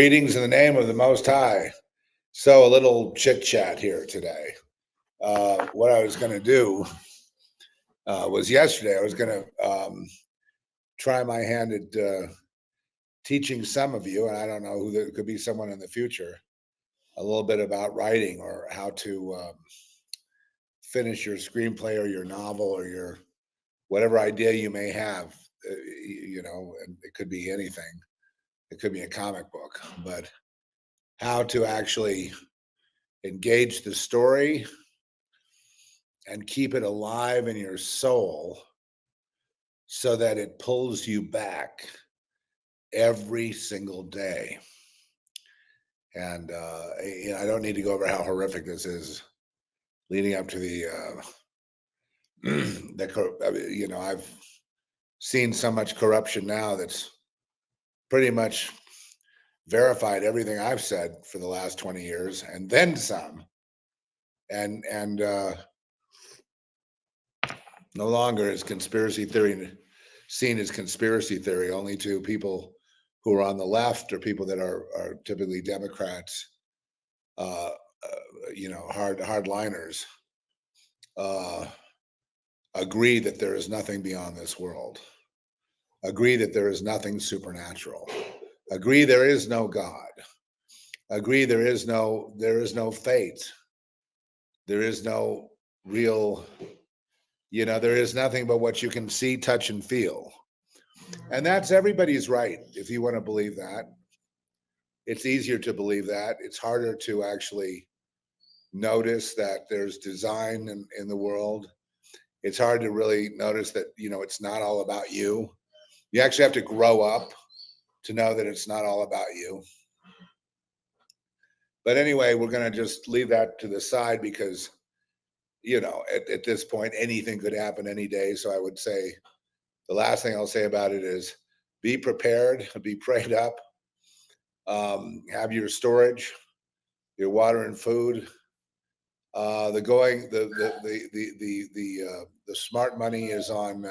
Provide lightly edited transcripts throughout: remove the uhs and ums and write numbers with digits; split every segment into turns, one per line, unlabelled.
Greetings in the name of the Most High. So a little chit chat here today. What I was going to do was yesterday, I was going to try my hand at teaching some of you, and I don't know who there could be someone in the future, a little bit about writing or how to finish your screenplay or your novel or your whatever idea you may have. And it could be anything. It could be a comic book, but how to actually engage the story and keep it alive in your soul so that it pulls you back every single day. And I don't need to go over how horrific this is leading up to I've seen so much corruption now that's pretty much verified everything I've said for the last 20 years and then some. And no longer is conspiracy theory seen as conspiracy theory only to people who are on the left or people that are typically Democrats, hardliners, agree that there is nothing beyond this world, agree that there is nothing supernatural, agree there is no God, agree there is no fate, there is no real, there is nothing but what you can see, touch, and feel. And that's everybody's right. If you want to believe that, it's easier to believe that. It's harder to actually notice that there's design in the world. It's hard to really notice that, it's not all about you. You actually have to grow up to know that it's not all about you. But anyway, we're going to just leave that to the side because, at this point, anything could happen any day. So I would say the last thing I'll say about it is be prepared, be prayed up, have your storage, your water and food. The smart money is on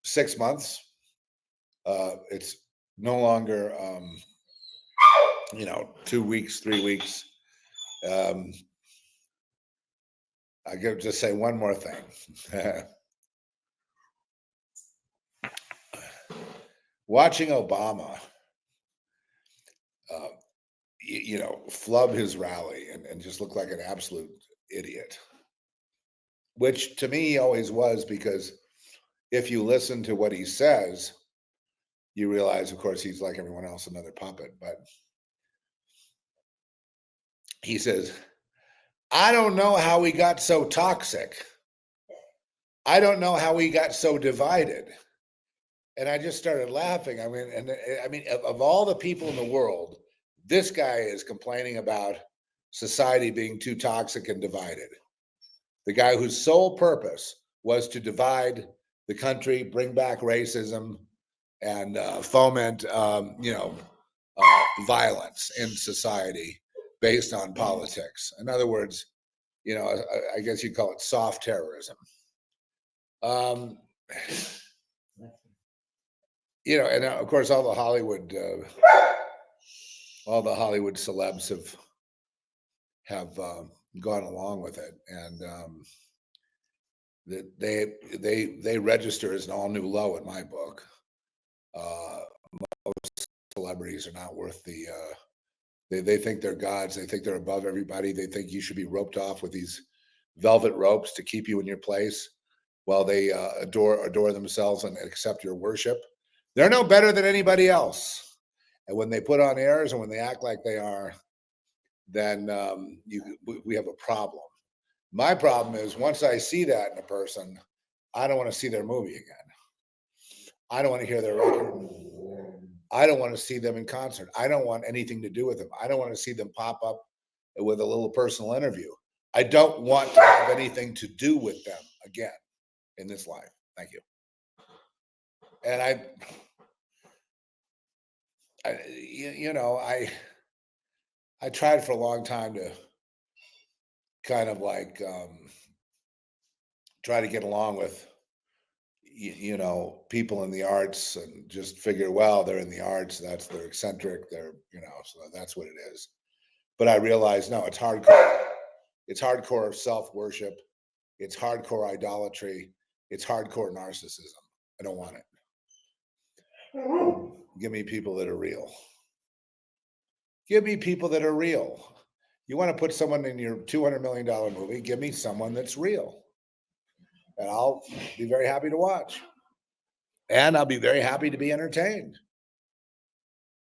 6 months. It's no longer 2 weeks, 3 weeks. I could just say one more thing. Watching Obama, flub his rally and just look like an absolute idiot, which to me he always was, because if you listen to what he says, you realize, of course, he's like everyone else, another puppet. But he says, I don't know how we got so toxic. I don't know how we got so divided. And I just started laughing. Of all the people in the world, this guy is complaining about society being too toxic and divided. The guy whose sole purpose was to divide the country, bring back racism, and foment, violence in society based on politics. In other words, I guess you'd call it soft terrorism. And of course, all the Hollywood celebs have gone along with it, and they register as an all new low in my book. Most celebrities are not worth the. They think they're gods. They think they're above everybody. They think you should be roped off with these velvet ropes to keep you in your place, while they adore themselves and accept your worship. They're no better than anybody else. And when they put on airs and when they act like they are, then we have a problem. My problem is, once I see that in a person, I don't want to see their movie again. I don't want to hear their record. I don't want to see them in concert. I don't want anything to do with them. I don't want to see them pop up with a little personal interview. I don't want to have anything to do with them again in this life. Thank you. And I tried for a long time to kind of like try to get along with, people in the arts and just figure, well, they're in the arts, they're eccentric, so that's what it is. But I realized, no, it's hardcore. It's hardcore self-worship. It's hardcore idolatry. It's hardcore narcissism. I don't want it. Give me people that are real. Give me people that are real. You want to put someone in your $200 million movie, give me someone that's real. And I'll be very happy to watch. And I'll be very happy to be entertained.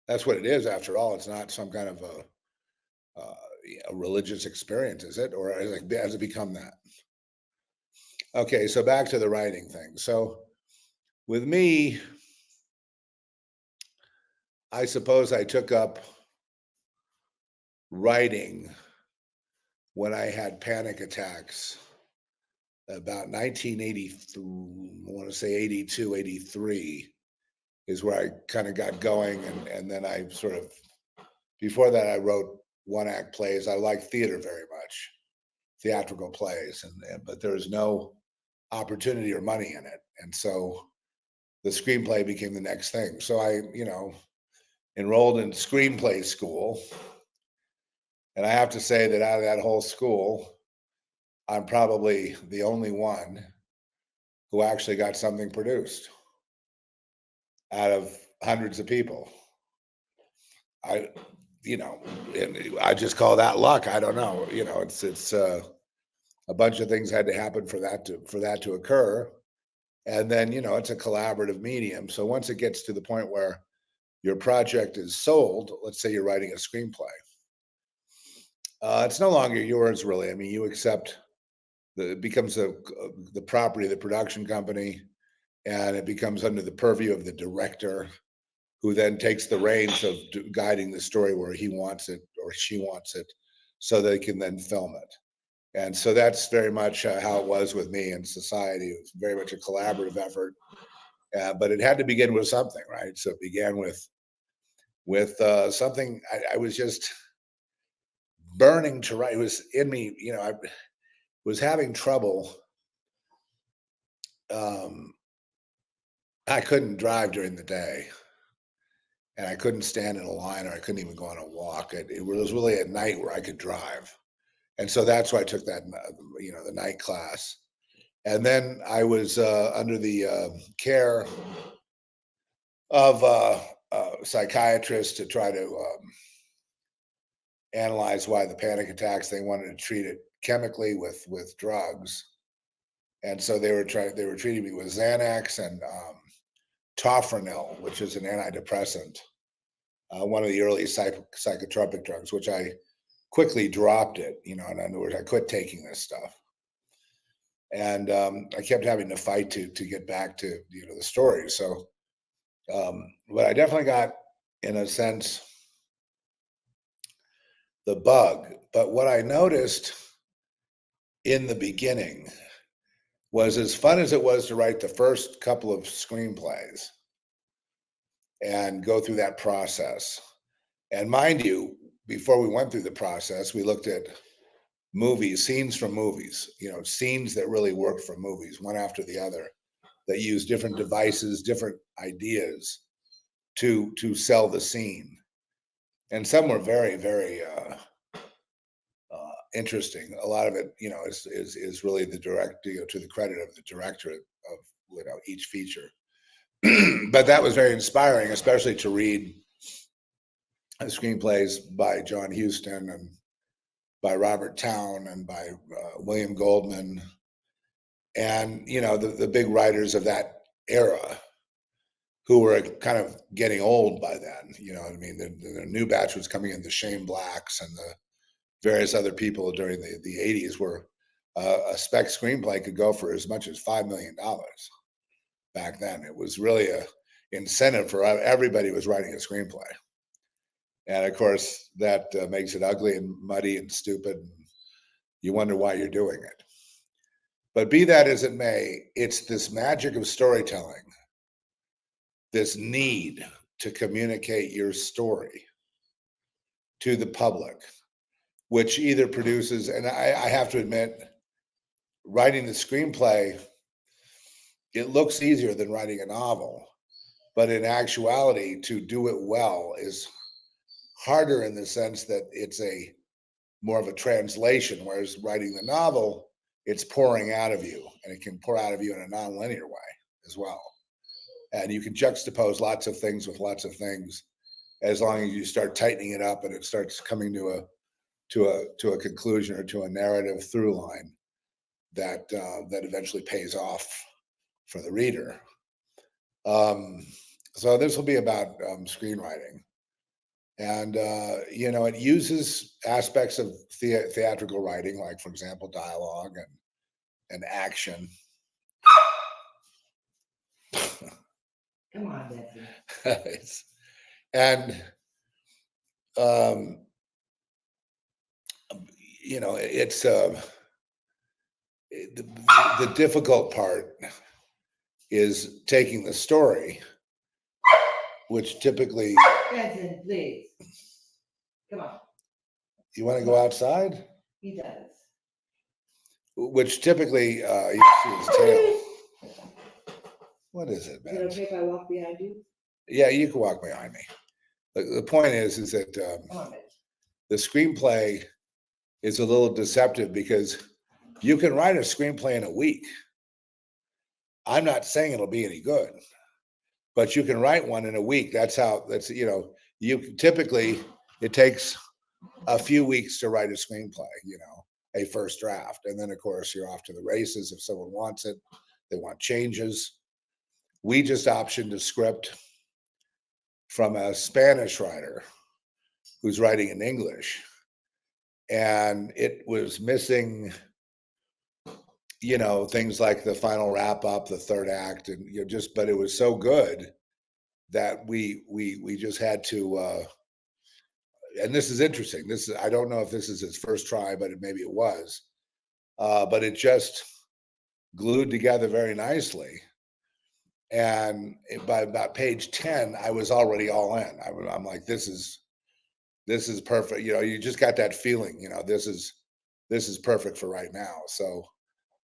That's what it is, after all. It's not some kind of a religious experience, is it? Or has it become that? Okay, so back to the writing thing. So with me, I suppose I took up writing when I had panic attacks about 1983, I want to say 82, 83 is where I kind of got going. And then I sort of, before that, I wrote one-act plays. I like theater very much, theatrical plays, but there was no opportunity or money in it. And so the screenplay became the next thing. So I, enrolled in screenplay school. And I have to say that out of that whole school, I'm probably the only one who actually got something produced out of hundreds of people. I just call that luck. I don't know. It's a bunch of things had to happen for that to occur. And then, it's a collaborative medium. So once it gets to the point where your project is sold, let's say you're writing a screenplay, it's no longer yours, really. I mean, you accept it becomes the property of the production company, and it becomes under the purview of the director, who then takes the reins of guiding the story where he wants it or she wants it, so they can then film it. And so that's very much how it was with me in society. It was very much a collaborative effort, but it had to begin with something, right? So it began with something. I was just burning to write. It was in me. I was having trouble. I couldn't drive during the day, and I couldn't stand in a line, or I couldn't even go on a walk. It was really at night where I could drive. And so that's why I took that, the night class. And then I was under the care of psychiatrists to try to analyze why the panic attacks. They wanted to treat it chemically with drugs, and so they were treating me with Xanax and Tofranil, which is an antidepressant, one of the early psychotropic drugs, which I quickly dropped it. In other words, I quit taking this stuff. And I kept having to fight to get back to the story. So, but I definitely got, in a sense, the bug. But what I noticed in the beginning was, as fun as it was to write the first couple of screenplays and go through that process. And mind you, before we went through the process, we looked at scenes from movies, scenes that really worked for movies, one after the other, that use different devices, different ideas to sell the scene. And some were very, very interesting. A lot of it, is really the to the credit of the director of each feature. But that was very inspiring, especially to read screenplays by John Huston and by Robert Towne and by William Goldman, and the big writers of that era, who were kind of getting old by then. I mean, the new batch was coming in, the Shane Blacks and the various other people during the 80s, where a spec screenplay could go for as much as $5 million back then. It was really a incentive for everybody who was writing a screenplay. And of course, that makes it ugly and muddy and stupid. And you wonder why you're doing it. But be that as it may, it's this magic of storytelling, this need to communicate your story to the public, which either produces, and I have to admit, writing the screenplay, it looks easier than writing a novel, but in actuality, to do it well is harder in the sense that it's a more of a translation, whereas writing the novel, it's pouring out of you, and it can pour out of you in a nonlinear way as well. And you can juxtapose lots of things with lots of things, as long as you start tightening it up and it starts coming to a conclusion or to a narrative through line that eventually pays off for the reader. So this will be about screenwriting, and it uses aspects of theatrical writing, like, for example, dialogue and action.
Come on, Betsy.
And it's the difficult part is taking the story, which typically.
Benson, please. Come on.
You want to go outside?
He does.
Which typically, you see his tail. What is it, man?
Is it okay if I walk behind you?
Yeah, you can walk behind me. The point is that the screenplay is a little deceptive, because you can write a screenplay in a week. I'm not saying it'll be any good, but you can write one in a week. Typically it takes a few weeks to write a screenplay, a first draft. And then, of course, you're off to the races. If someone wants it, they want changes. We just optioned a script from a Spanish writer who's writing in English, and it was missing, things like the final wrap up, the third act, and but it was so good that we just had to. And this is interesting. I don't know if this is his first try, but maybe it was. But it just glued together very nicely. And by about page 10, I was already all in. I'm like, this is perfect. You just got that feeling. This is perfect for right now. So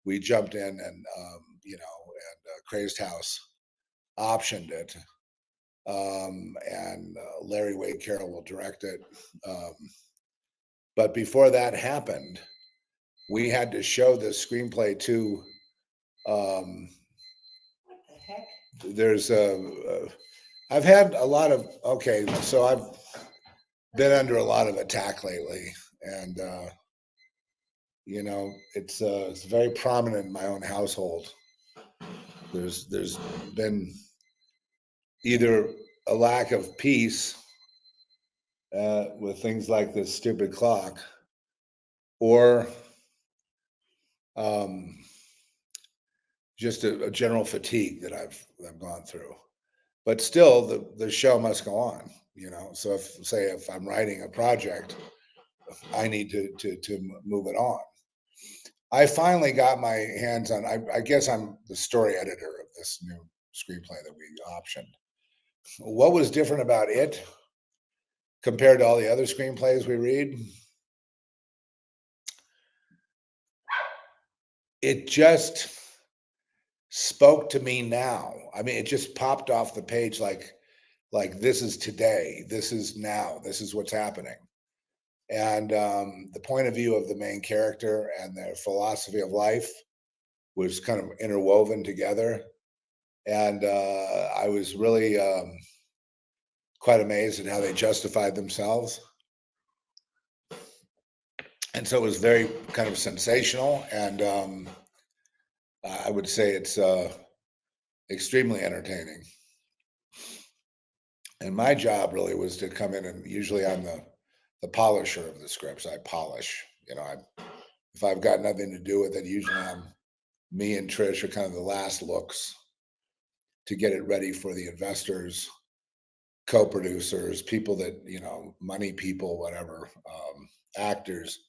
we jumped in, and Crazed House optioned it. And Larry Wade Carroll will direct it. But before that happened, we had to show the screenplay to.
What the heck?
There's I've had a lot of so I've been under a lot of attack lately, and it's very prominent in my own household. There's been either a lack of peace with things like this stupid clock, or just a general fatigue that I've gone through. But still, the show must go on. So if I'm writing a project, I need to move it on. I finally got my hands on. I guess I'm the story editor of this new screenplay that we optioned. What was different about it compared to all the other screenplays we read? It just spoke to me now. I mean, it just popped off the page like this is today, this is now, this is what's happening. And the point of view of the main character and their philosophy of life was kind of interwoven together. And I was really quite amazed at how they justified themselves. And so it was very kind of sensational, and I would say it's extremely entertaining. And my job really was to come in, and usually I'm the polisher of the scripts. I polish, if I've got nothing to do with it, usually me and Trish are kind of the last looks to get it ready for the investors, co-producers, people that, money people, whatever, actors,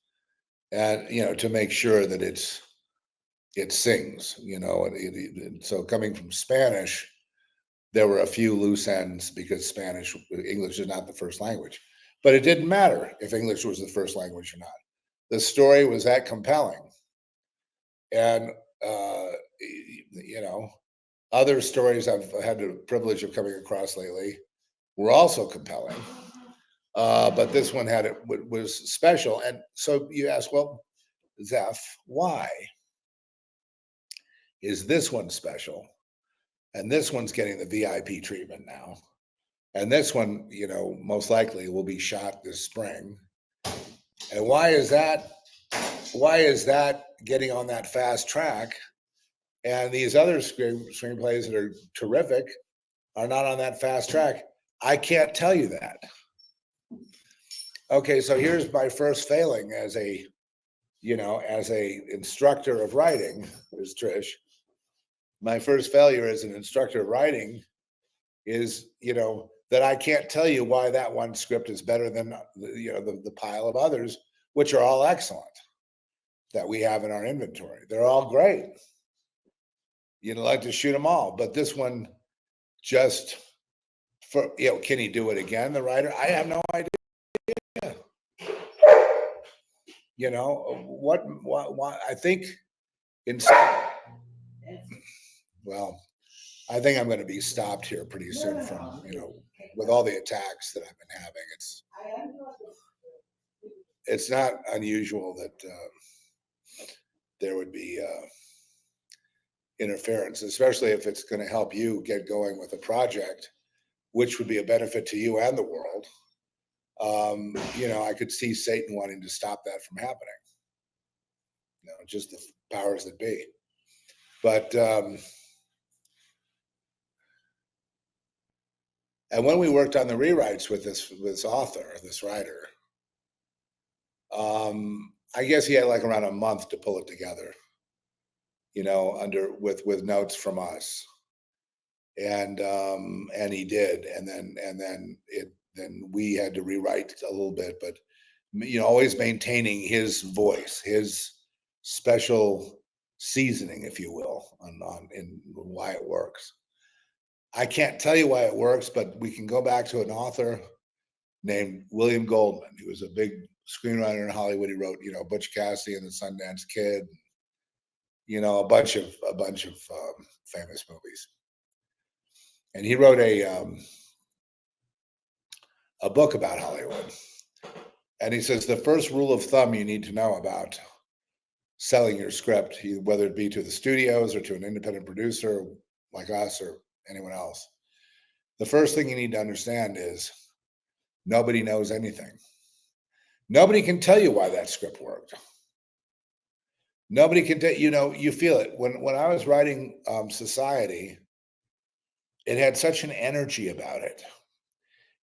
and, to make sure that it sings, so coming from Spanish, there were a few loose ends because English is not the first language, but it didn't matter if English was the first language or not. The story was that compelling. And, other stories I've had the privilege of coming across lately were also compelling. But this one was special. And so you ask, well, Zeph, why is this one special? And this one's getting the VIP treatment now. And this one, most likely will be shot this spring. And why is that getting on that fast track? And these other screenplays that are terrific are not on that fast track. I can't tell you that. Okay, so here's my first failing as a instructor of writing, is Trish. My first failure as an instructor of writing is, that I can't tell you why that one script is better than the pile of others, which are all excellent, that we have in our inventory. They're all great. You'd like to shoot them all, but this one just can he do it again? The writer, I have no idea. What I think in some, well, I think I'm going to be stopped here pretty soon from, with all the attacks that I've been having. It's not unusual that there would be interference, especially if it's going to help you get going with a project, which would be a benefit to you and the world. I could see Satan wanting to stop that from happening. Just the powers that be. But and when we worked on the rewrites with this author, this writer, I guess he had like around a month to pull it together, with notes from us, and he did, and then we had to rewrite a little bit, but always maintaining his voice, his special seasoning, if you will, in why it works. I can't tell you why it works, but we can go back to an author named William Goldman. He was a big screenwriter in Hollywood. He wrote, Butch Cassidy and the Sundance Kid, a bunch of famous movies. And he wrote a book about Hollywood. And he says the first rule of thumb you need to know about selling your script, whether it be to the studios or to an independent producer like us or anyone else, the first thing you need to understand is nobody knows anything. Nobody can tell you why that script worked. Nobody can tell you feel it. When I was writing Society, it had such an energy about it.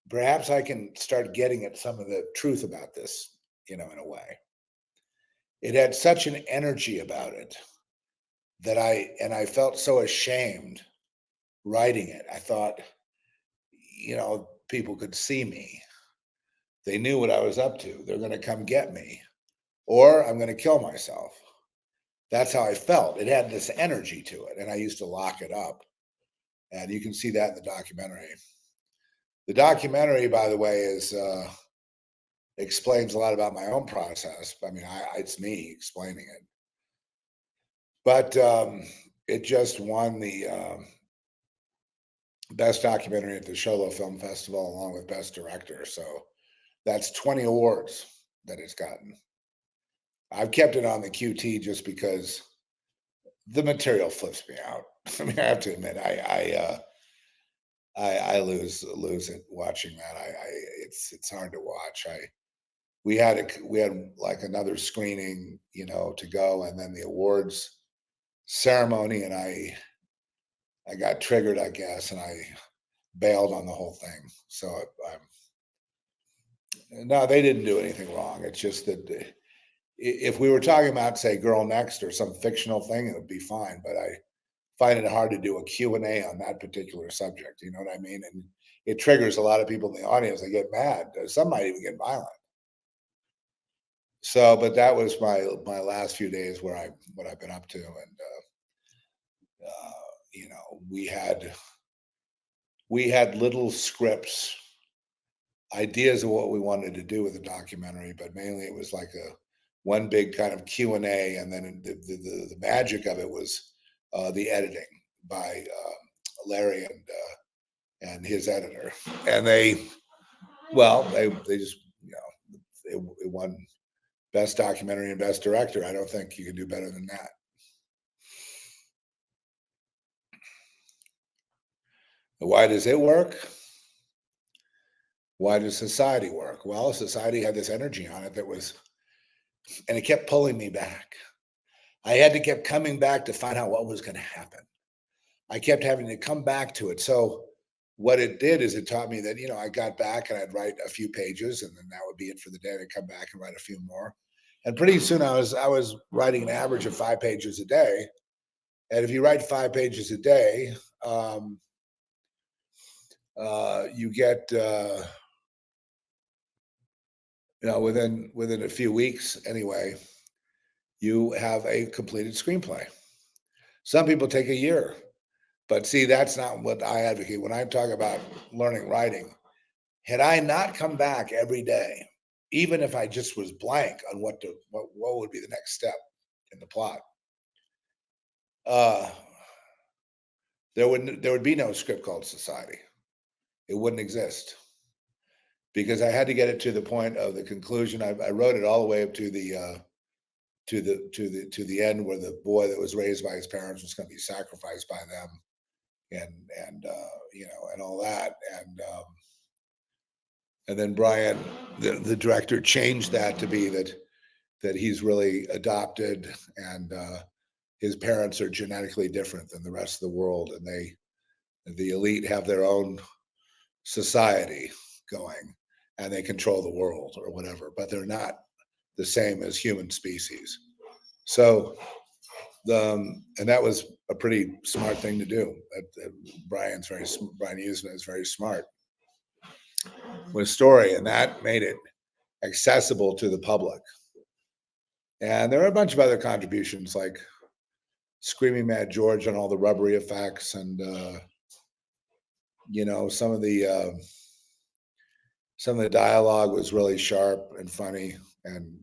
Perhaps I can start getting at some of the truth about this, in a way. It had such an energy about it that I felt so ashamed writing it. I thought, people could see me. They knew what I was up to. They're going to come get me, or I'm going to kill myself. That's how I felt. It had this energy to it, and I used to lock it up. And you can see that in the documentary. The documentary, by the way, explains a lot about my own process. I mean, it's me explaining it. But it just won the Best Documentary at the Sholo Film Festival, along with Best Director. So that's 20 awards that it's gotten. I've kept it on the QT just because the material flips me out. I mean, I have to admit, I lose it watching that. It's hard to watch. We had like another screening, to go, and then the awards ceremony, and I got triggered, I guess, and I bailed on the whole thing. So no, they didn't do anything wrong. It's just that if we were talking about, say, Girl Next or some fictional thing, it would be fine. But I find it hard to do a Q&A on that particular subject. You know what I mean? And it triggers a lot of people in the audience. They get mad. Some might even get violent. So, but that was my last few days what I've been up to. And, we had little scripts, ideas of what we wanted to do with the documentary, but mainly it was like one big kind of Q&A. And then the magic of it was the editing, by Larry and his editor, and they just it won best documentary and best director. I don't think you can do better than that. Why does it work? Why does society work? Well, society had this energy on it and it kept pulling me back. I had to keep coming back to find out what was going to happen. I kept having to come back to it. So what it did is it taught me that, I got back and I'd write a few pages and then that would be it for the day. I'd come back and write a few more. And pretty soon I was writing an average of 5 pages a day. And if you write 5 pages a day, you get, within a few weeks anyway, you have a completed screenplay. Some people take a year, but see, that's not what I advocate. When I talk about learning writing, had I not come back every day, even if I just was blank on what would be the next step in the plot, there would be no script called Society. It wouldn't exist because I had to get it to the point of the conclusion. I wrote it all the way up to the end where the boy that was raised by his parents was going to be sacrificed by them, and all that, and then Brian, the director, changed that to be that he's really adopted and his parents are genetically different than the rest of the world, and the elite have their own society going and they control the world or whatever, but they're not the same as human species. So and that was a pretty smart thing to do. Brian Usman is very smart with story, and that made it accessible to the public. And there are a bunch of other contributions like Screaming Mad George on all the rubbery effects and some of the dialogue was really sharp and funny and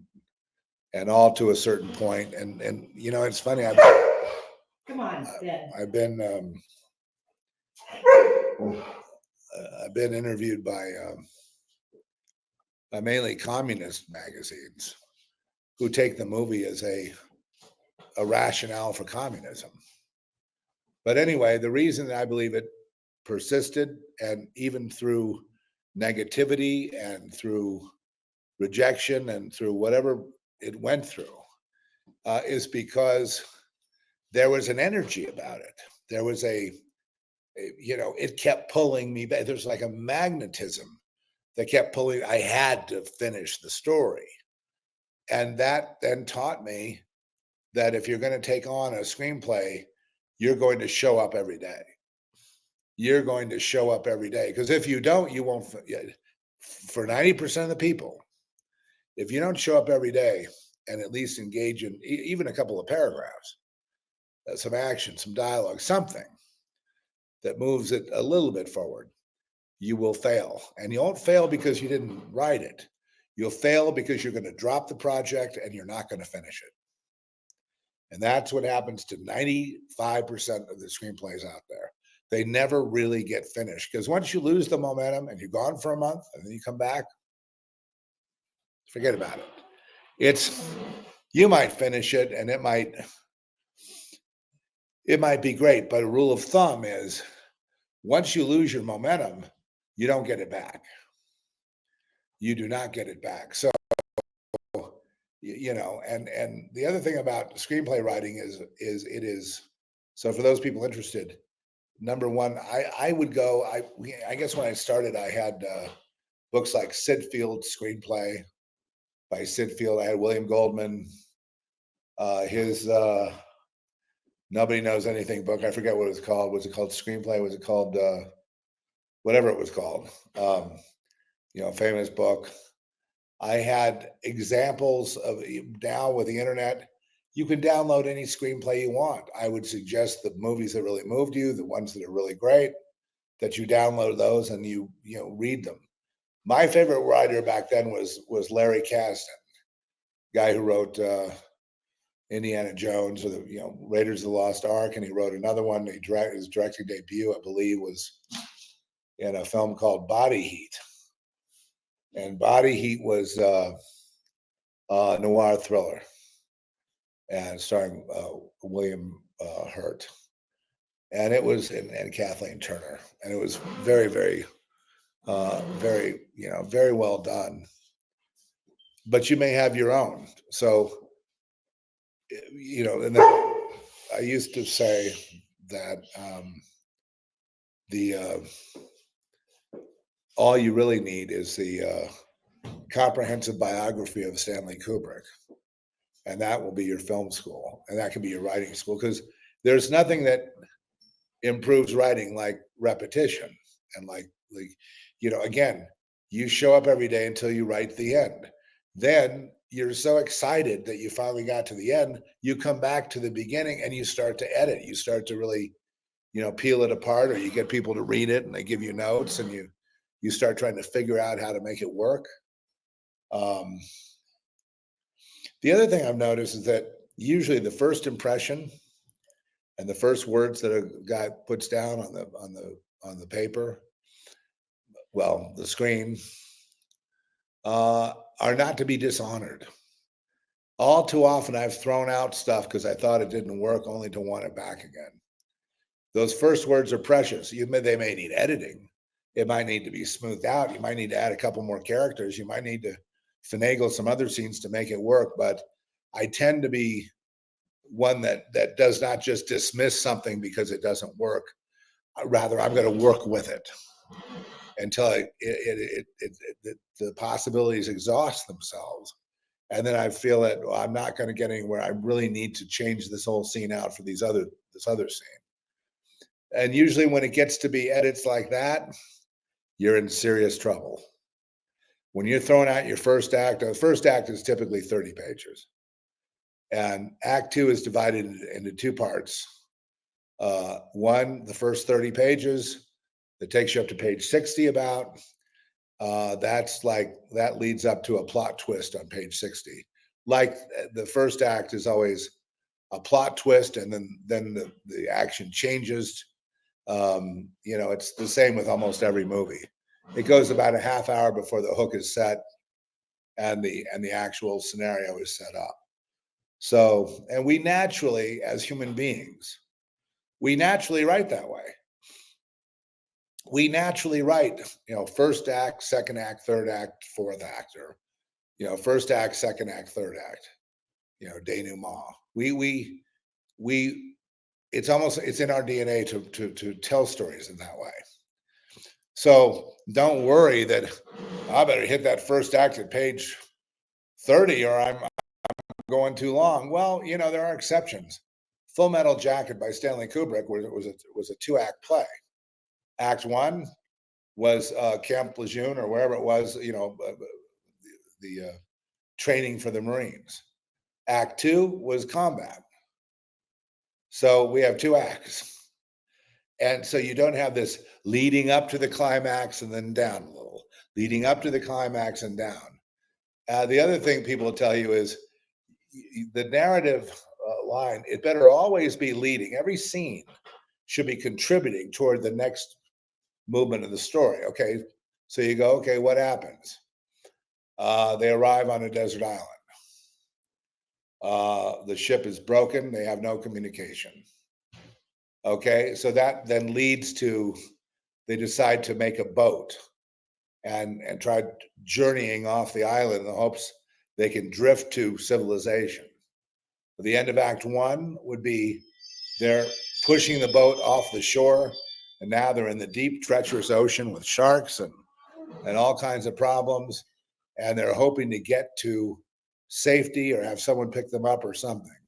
all to a certain point. And it's funny.
Come on, Ben.
I've been interviewed by mainly communist magazines who take the movie as a rationale for communism. But anyway, the reason that I believe it persisted, and even through negativity and through rejection and through whatever it went through, is because there was an energy about it. There was it kept pulling me back. There's like a magnetism that kept pulling. I had to finish the story. And that then taught me that if you're going to take on a screenplay, you're going to show up every day. You're going to show up every day. Because if you don't, you won't. For 90% of the people, if you don't show up every day and at least engage in even a couple of paragraphs, some action, some dialogue, something that moves it a little bit forward, you will fail. And you won't fail because you didn't write it. You'll fail because you're going to drop the project and you're not going to finish it. And that's what happens to 95% of the screenplays out there. They never really get finished because once you lose the momentum and you're gone for a month and then you come back, forget about it. You might finish it and it might be great, but a rule of thumb is once you lose your momentum, you don't get it back. You do not get it back. So, and the other thing about screenplay writing is so for those people interested, number one, I guess when I started, I had books like Sid Field's Screenplay by Sid Field. I had William Goldman, his Nobody Knows Anything book. I forget what it was called. Was it called Screenplay? Was it called whatever it was called? Famous book. I had examples of, now with the internet, you can download any screenplay you want. I would suggest the movies that really moved you, the ones that are really great, that you download those and you read them. My favorite writer back then was Larry Kasdan, guy who wrote Indiana Jones or the Raiders of the Lost Ark, and he wrote another one. His directing debut, I believe, was in a film called Body Heat, and Body Heat was a noir thriller, and starring William Hurt, and it was and Kathleen Turner, and it was very, very, very very well done. But you may have your own, so and then I used to say that all you really need is the comprehensive biography of Stanley Kubrick, and that will be your film school, and that can be your writing school, because there's nothing that improves writing like repetition, and like again, you show up every day until you write the end. Then you're so excited that you finally got to the end, you come back to the beginning and you start to edit. You start to really, peel it apart, or you get people to read it and they give you notes, and you start trying to figure out how to make it work. The other thing I've noticed is that usually the first impression and the first words that a guy puts down on the paper, well, the screen, are not to be dishonored. All too often, I've thrown out stuff because I thought it didn't work, only to want it back again. Those first words are precious. They may need editing. It might need to be smoothed out. You might need to add a couple more characters. You might need to finagle some other scenes to make it work. But I tend to be one that does not just dismiss something because it doesn't work. Rather, I'm going to work with it until the possibilities exhaust themselves. And then I feel that I'm not going to get anywhere. I really need to change this whole scene out for this other scene. And usually when it gets to be edits like that, you're in serious trouble. When you're throwing out your first act, the first act is typically 30 pages. And act 2 is divided into 2 parts. One, the first 30 pages, that takes you up to page 60 about. That leads up to a plot twist on page 60. Like the first act is always a plot twist, and then the action changes. It's the same with almost every movie. It goes about a half hour before the hook is set and the actual scenario is set up. So, and we naturally, as human beings, we naturally write that way. We naturally write, first act, second act, third act, fourth act, or, first act, second act, third act, denouement. It's in our DNA to tell stories in that way. So don't worry that I better hit that first act at page 30 or I'm going too long. Well, there are exceptions. Full Metal Jacket by Stanley Kubrick was a 2-act play. Act 1 was Camp Lejeune, or wherever it was, the training for the Marines. Act 2 was combat. So we have 2 acts. And so you don't have this leading up to the climax and then down a little, leading up to the climax and down. The other thing people will tell you is the narrative line, it better always be leading. Every scene should be contributing toward the next movement of the story. Okay, so you go, okay, what happens? They arrive on a desert island. The ship is broken. They have no communication. Okay, so that then leads to, they decide to make a boat and try journeying off the island in the hopes they can drift to civilization. The end of Act 1 would be they're pushing the boat off the shore, and now they're in the deep, treacherous ocean with sharks and all kinds of problems, and they're hoping to get to safety or have someone pick them up or something.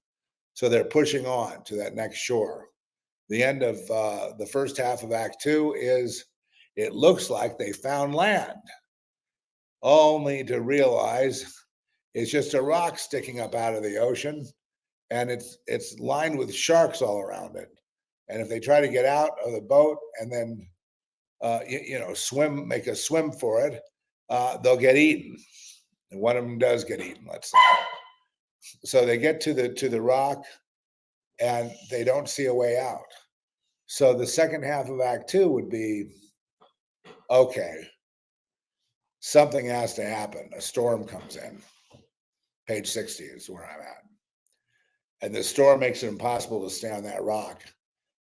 So they're pushing on to that next shore. The end of the first half of Act 2 is it looks like they found land, only to realize it's just a rock sticking up out of the ocean, and it's lined with sharks all around it. And if they try to get out of the boat and then make a swim for it, they'll get eaten. And one of them does get eaten, let's say. So they get to the rock and they don't see a way out. So the second half of Act Two would be, okay, something has to happen. A storm comes in. Page 60 is where I'm at. And the storm makes it impossible to stay on that rock.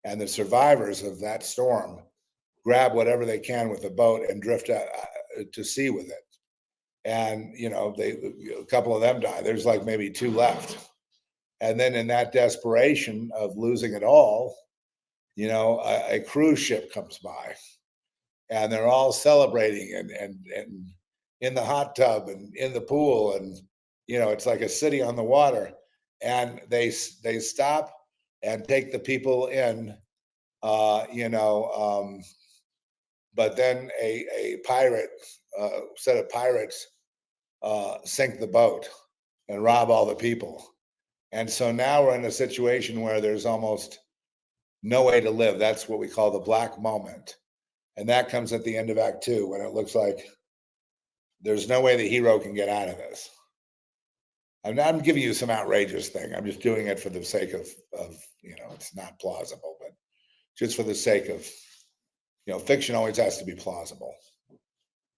And the survivors of that storm grab whatever they can with the boat and drift out to sea with it. And, a couple of them die. There's like maybe two left. And then in that desperation of losing it all, a cruise ship comes by and they're all celebrating and in the hot tub and in the pool. And, it's like a city on the water. And they stop and take the people in, but then a pirate, set of pirates sink the boat and rob all the people. And so now we're in a situation where there's almost no way to live. That's what we call the black moment. And that comes at the end of Act Two, when it looks like there's no way the hero can get out of this. I'm giving you some outrageous thing. I'm just doing it for the sake of it's not plausible, but just for the sake of, fiction always has to be plausible.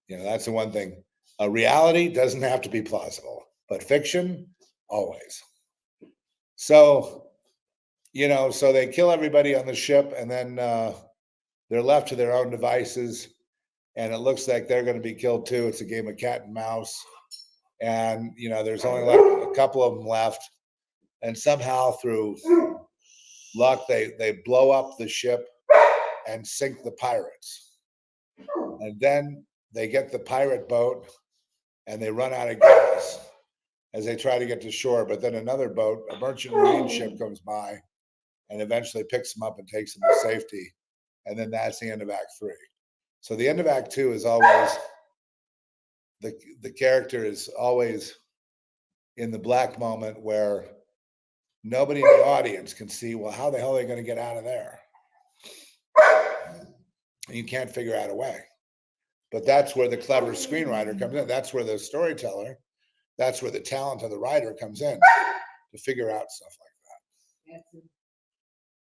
That's the one thing. A reality doesn't have to be plausible, but fiction, always. So, so they kill everybody on the ship, and then they're left to their own devices, and it looks like they're going to be killed too. It's a game of cat and mouse. And, there's only like a couple of them left. And somehow through luck, they blow up the ship and sink the pirates. And then they get the pirate boat and they run out of gas as they try to get to shore. But then another boat, a merchant marine ship, comes by and eventually picks them up and takes them to safety. And then that's the end of Act Three. So the end of Act Two is always, the character is always in the black moment where nobody in the audience can see, well, how the hell are they going to get out of there? And you can't figure out a way. But that's where the clever screenwriter comes in. That's where the storyteller, that's where the talent of the writer comes in to figure out stuff like that.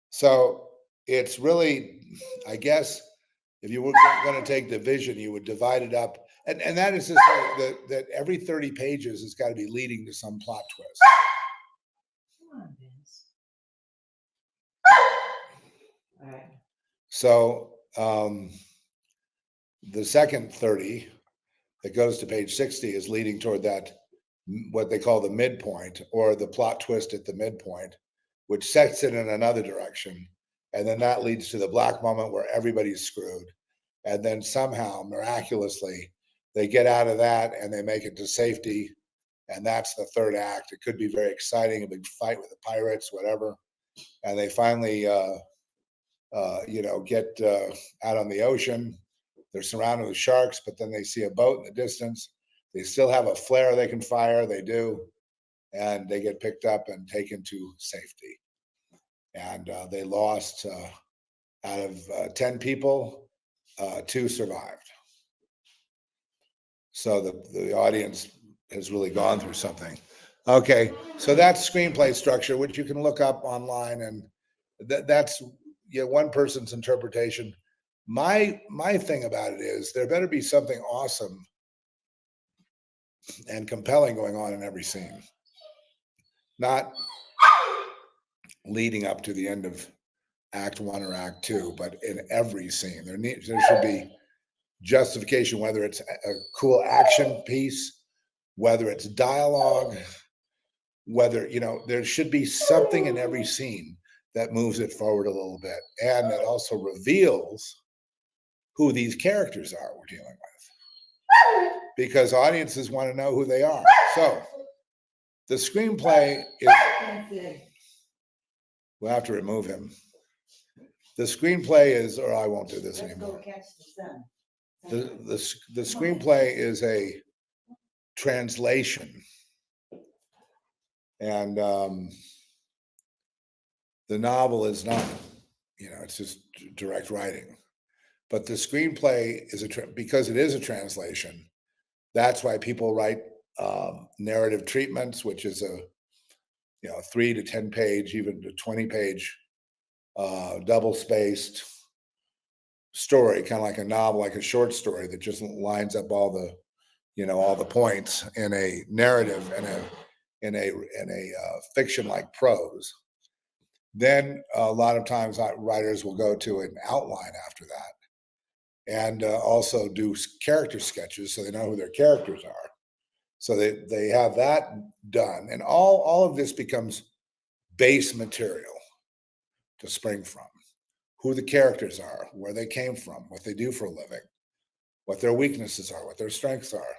So it's really, I guess, if you were going to take division, you would divide it up. And that is just that every 30 pages has got to be leading to some plot twist.
Come on, Vince. All right.
So the second 30 that goes to page 60 is leading toward that, what they call the midpoint, or the plot twist at the midpoint, which sets it in another direction. And then that leads to the black moment where everybody's screwed. And then somehow, miraculously, they get out of that and they make it to safety. And that's the third act. It could be very exciting, a big fight with the pirates, whatever. And they finally, get out on the ocean. They're surrounded with sharks, but then they see a boat in the distance. They still have a flare they can fire. They do. And they get picked up and taken to safety. And they lost, out of 10 people, 2 survived. So the audience has really gone through something. Okay, so that's screenplay structure, which you can look up online, and that's one person's interpretation. My thing about it is there better be something awesome and compelling going on in every scene, not leading up to the end of Act 1 or Act 2, but in every scene there should be justification, whether it's a cool action piece, whether it's dialogue, whether, there should be something in every scene that moves it forward a little bit, and that also reveals who these characters are we're dealing with, because audiences want to know who they are. So the screenplay is, we'll have to remove him. The screenplay is, or I won't do this anymore.
Catch the sun.
The screenplay is a translation, and the novel is not, it's just direct writing. But the screenplay is because it is a translation. That's why people write narrative treatments, which is 3 to 10 page, even to 20 page, double spaced story, kind of like a novel, like a short story that just lines up all the, all the points in a narrative and a fiction like prose. Then a lot of times writers will go to an outline after that, and also do character sketches so they know who their characters are. So they have that done, and all of this becomes base material to spring from. Who the characters are, where they came from, what they do for a living, what their weaknesses are, what their strengths are,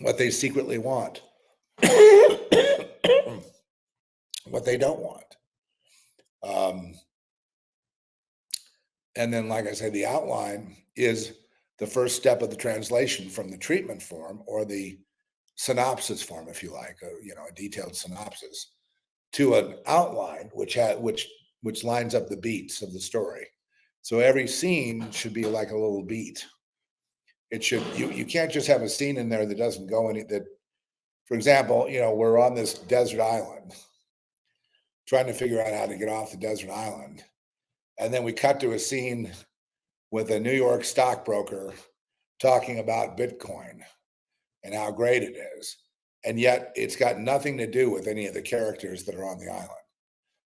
what they secretly want, what they don't want. And then, like I said, the outline is the first step of the translation from the treatment form, or the synopsis form, if you like, a detailed synopsis, to an outline which lines up the beats of the story. So every scene should be like a little beat. It should, you can't just have a scene in there that doesn't go any, that, for example, we're on this desert island trying to figure out how to get off the desert island. And then we cut to a scene with a New York stockbroker talking about Bitcoin and how great it is. And yet it's got nothing to do with any of the characters that are on the island.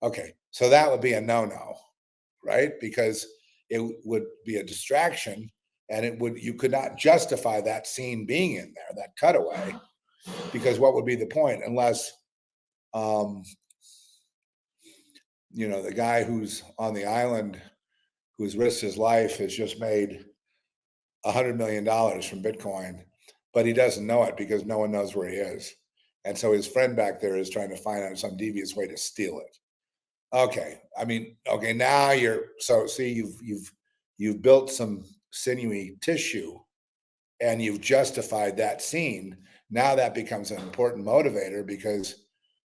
Okay, so that would be a no-no, right? Because it would be a distraction, and you could not justify that scene being in there, that cutaway, because what would be the point unless, the guy who's on the island, who's risked his life, has just made $100 million from Bitcoin, but he doesn't know it because no one knows where he is. And so his friend back there is trying to find out some devious way to steal it. Okay, now you've built some sinewy tissue, and you've justified that scene. Now that becomes an important motivator, because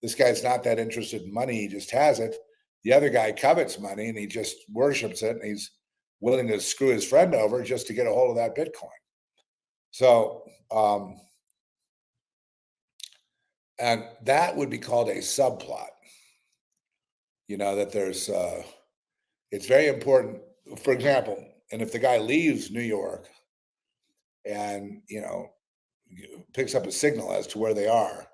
this guy's not that interested in money, he just has it. The other guy covets money and he just worships it, and he's willing to screw his friend over just to get a hold of that Bitcoin. So, and that would be called a subplot. That there's, it's very important, for example, and if the guy leaves New York and, picks up a signal as to where they are,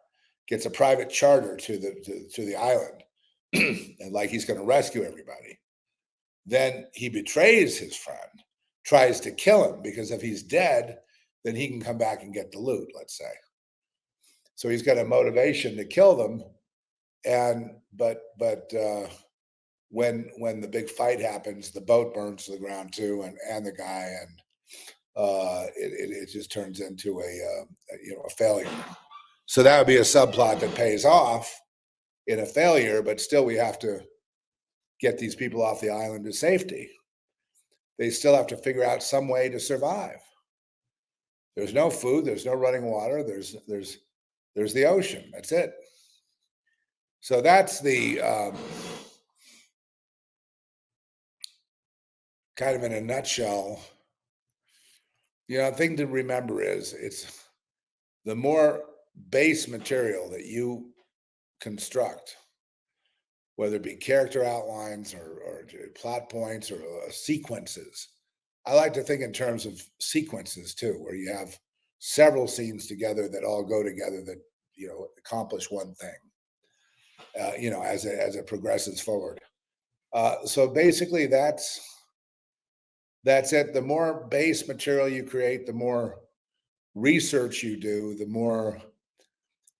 gets a private charter to the island, and like he's going to rescue everybody, then he betrays his friend, tries to kill him, because if he's dead, then he can come back and get the loot, let's say. So he's got a motivation to kill them. But when the big fight happens, the boat burns to the ground too, and the guy, and it just turns into a failure. So that would be a subplot that pays off in a failure, but still we have to get these people off the island to safety. They still have to figure out some way to survive. There's no food, there's no running water, there's the ocean. That's it. So that's the kind of in a nutshell. Thing to remember is, it's the more base material that you construct, whether it be character outlines or plot points or sequences. I like to think in terms of sequences too, where you have several scenes together that all go together, that accomplish one thing. As it progresses forward. So basically, that's it. The more base material you create, the more research you do, the more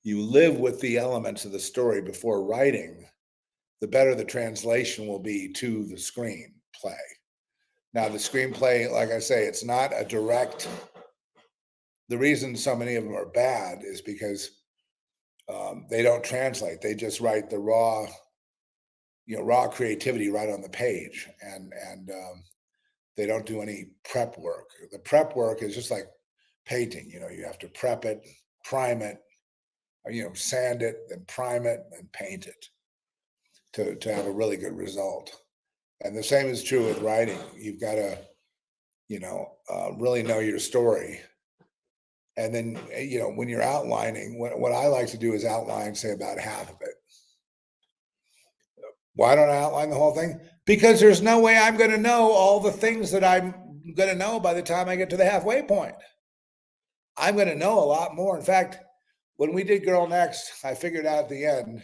you live with the elements of the story before writing, the better the translation will be to the screenplay. Now, the screenplay, like I say, it's not a direct. The reason so many of them are bad is because they don't translate. They just write the raw creativity right on the page, and they don't do any prep work. The prep work is just like painting. You have to prep it, prime it, sand it, then prime it, and paint it to have a really good result. And the same is true with writing. You've got to, really know your story And then, when you're outlining, what I like to do is outline, say, about half of it. Why don't I outline the whole thing? Because there's no way I'm going to know all the things that I'm going to know by the time I get to the halfway point. I'm going to know a lot more. In fact, when we did Girl Next, I figured out at the end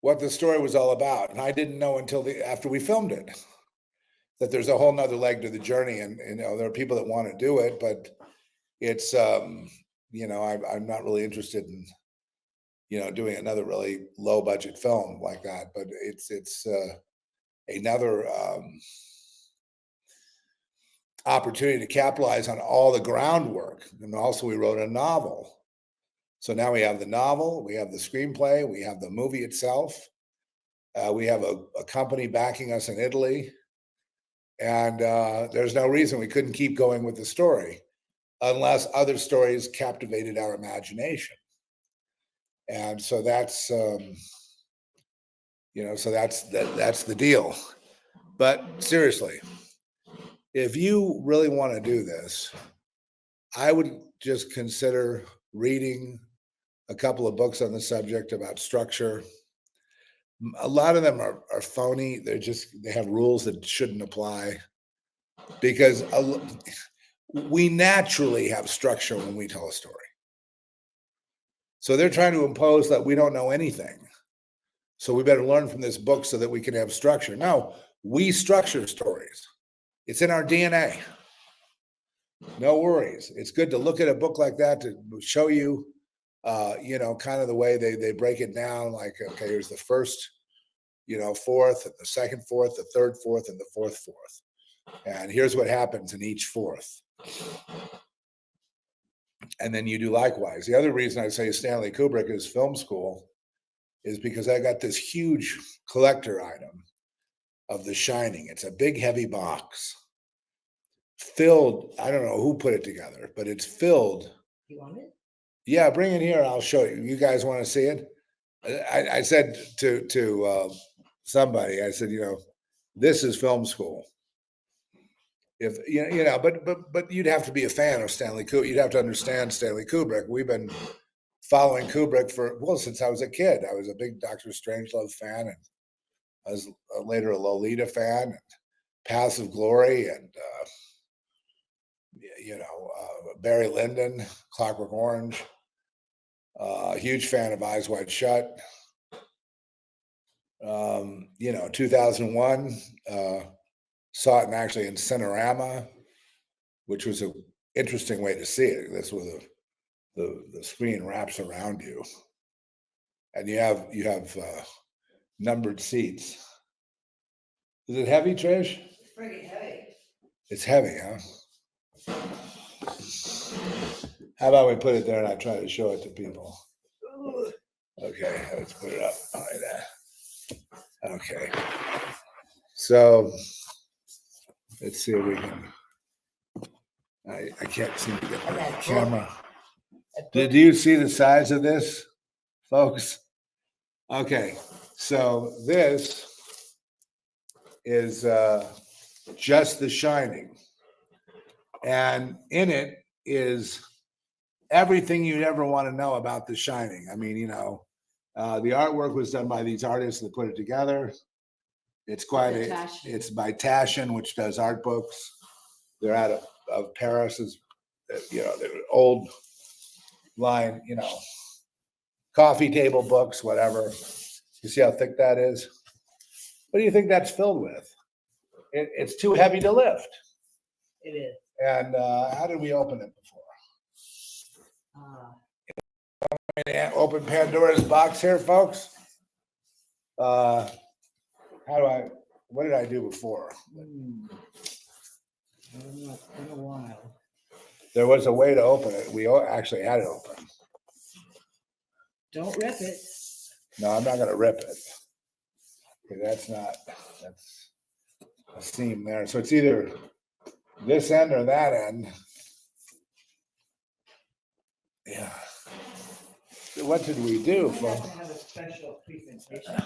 what the story was all about. And I didn't know until after we filmed it, that there's a whole nother leg to the journey. And, there are people that want to do it, but it's, I'm not really interested in, doing another really low budget film like that, but it's another, opportunity to capitalize on all the groundwork. And also we wrote a novel. So now we have the novel, we have the screenplay, we have the movie itself. We have a company backing us in Italy. And there's no reason we couldn't keep going with the story unless other stories captivated our imagination. And so that's, so that's the deal. But seriously, if you really want to do this, I would just consider reading a couple of books on the subject about structure. A lot of them are phony. They have rules that shouldn't apply, because we naturally have structure when we tell a story. So they're trying to impose that we don't know anything. So we better learn from this book so that we can have structure. No, we structure stories. It's in our DNA. No worries. It's good to look at a book like that to show you, kind of the way they break it down. Like, okay, here's the first, fourth, and the second fourth, the third fourth, and the fourth fourth. And here's what happens in each fourth. And then you do likewise. The other reason I say Stanley Kubrick is film school is because I got this huge collector item of The Shining. It's a big, heavy box filled. I don't know who put it together, but it's filled.
You want it?
Yeah, bring it here. I'll show you. You guys want to see it? I said to somebody, I said, this is film school. If but you'd have to be a fan of Stanley Kubrick. You'd have to understand Stanley Kubrick. We've been following Kubrick since I was a kid. I was a big Dr. Strangelove fan, and I was later a Lolita fan, and Paths of Glory, and Barry Lyndon, Clockwork Orange. Huge fan of Eyes Wide Shut. 2001. Saw it actually in Cinerama, which was an interesting way to see it. That's where the screen wraps around you, and you have numbered seats. Is it heavy, Trish?
It's pretty heavy.
It's heavy, huh? How about we put it there and I try to show it to people? Okay, let's put it up like that. Okay. So let's see if we can. I can't seem to get the camera. Did you see the size of this, folks? Okay, so this is just The Shining. And in it is everything you'd ever want to know about The Shining. I mean, the artwork was done by these artists that put it together. It's it's by Taschen, which does art books. They're out of Paris. They're old line, coffee table books, whatever. You see how thick that is? What do you think that's filled with? It's too heavy to lift.
It is.
And how did we open it before? Open Pandora's box here, folks. What did I do before?
I don't know, it's been a while.
There was a way to open it. We actually had it open.
Don't rip it.
No, I'm not going to rip it. Okay, that's a seam there. So it's either this end or that end. Yeah. So what did we do?
You have to have a special presentation.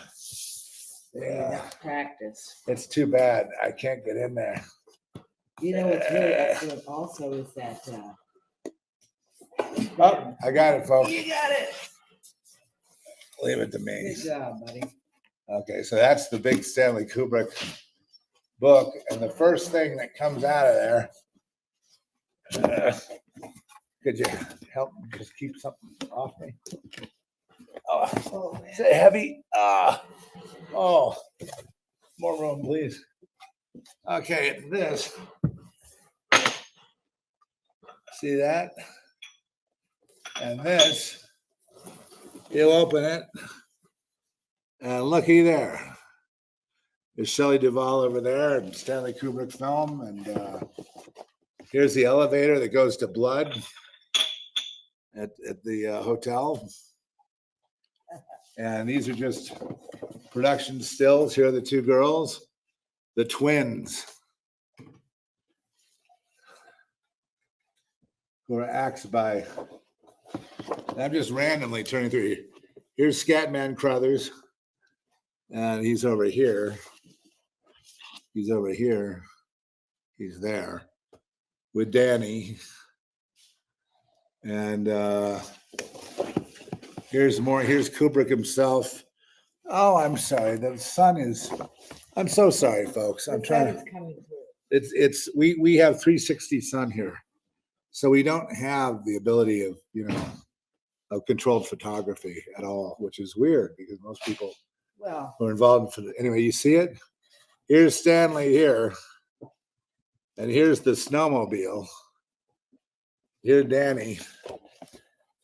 Yeah.
Practice.
It's too bad. I can't get in there.
You know what's really excellent also is that.
Oh, I got it, folks.
You got it.
Leave it to me.
Good job, buddy.
Okay, so that's the big Stanley Kubrick book, and the first thing that comes out of there. Could you help me just keep something off me? Oh,
Oh, man.
is it heavy? Oh, more room, please. Okay, it's this. See that? And this, you open it, and looky there. There's Shelley Duvall over there, and Stanley Kubrick film, and here's the elevator that goes to Blood at the hotel. And these are just production stills. Here are the two girls, the twins, who are axed by. I'm just randomly turning through here. Here's Scatman Crothers, and he's over here. He's over here. He's there with Danny. And here's more. Here's Kubrick himself. Oh, I'm sorry. The sun is. I'm so sorry, folks. I'm trying to. It's we have 360 sun here, so we don't have the ability of of controlled photography at all, which is weird because most people who are involved in anyway. You see it. Here's Stanley here, and here's the snowmobile. Here's Danny.